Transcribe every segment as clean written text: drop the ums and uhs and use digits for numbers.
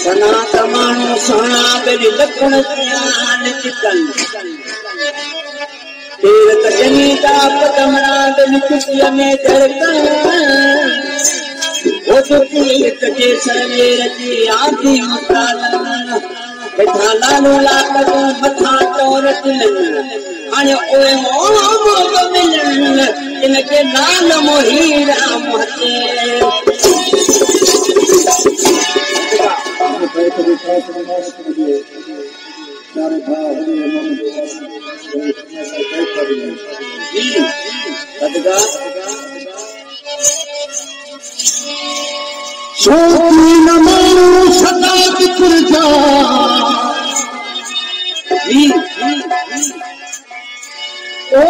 सना तमानो सोना बेली लखन ध्यान चिकन तेर तजनी का पतमना बेली कुटिया में धड़कन वो तो एक के सरने रची आंधी मुतालन बेटा लालो लाकर मथा तोरत आने ओए मोह मिलन इनके नाल मोहीरा मोहते छोटी न मानो सदा पुरजा ओ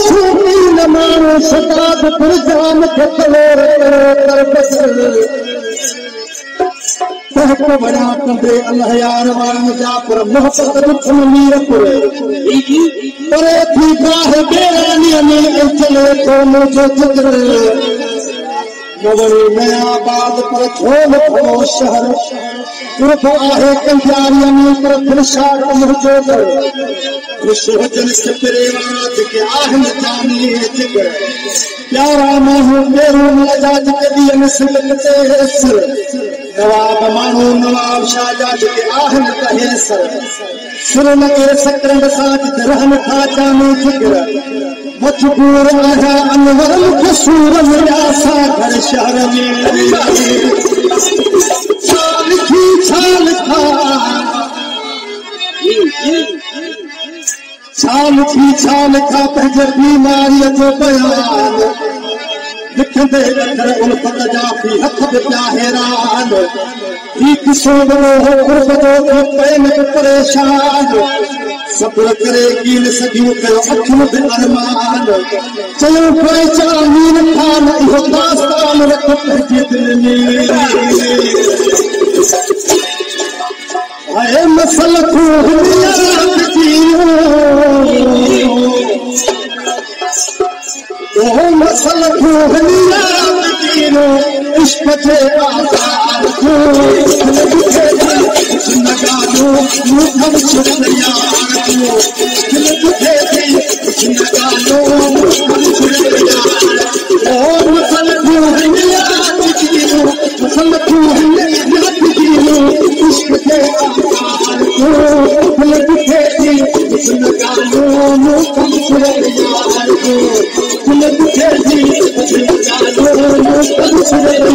छोटी न मानो सदा पुरजा मथे कलोर कर बदल को बड़ा कंदे अल्लाह यार वारन जा पर मोहब्बत दुख में मीर पुरे परे थी गाह बेरानी में चले तो मुझे जिक्र मगर नया बात पर छोड़ थो शहर तुरफ आहे कंजारिया में पर खुशार मुझे दर खुश हो जन से तेरे रात के आहन जानी जिक्र प्यारा महू मेरो मजाज के दिए में सिलकते सर नवाब मानो नवाब शाहजाद के आहन कहे सर सुर लगे सकरंग साथ रहन खाचा में जिक्र मजबूर आया अनवर कसूर मेरा सागर शहर में छाल की छाल खा पंहिंजे बीमारीअ जो बयान लिखंदे अखर उल्फत जा फी हथ बि पिया हैरान ही किसो वॾो हो गुरबत जो पैन बि परेशान सब्र करे कील सदियूं कयो अखियूं बि अरमान चयो कोई चामीन खान इहो दास्तान रख पंहिंजे दिल में हाय मसल को ओ मसल को इश्क जे आज़ाद को नगानो मुखम छुरिया को दिल दुखे थी नगानो मुखम छुरिया ओ मसल को इश्क जे आज़ाद को दिल दुखे थी नगानो मुखम छुरिया को दिल दुखे थी नगानो मुखम छुरिया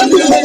Thank you.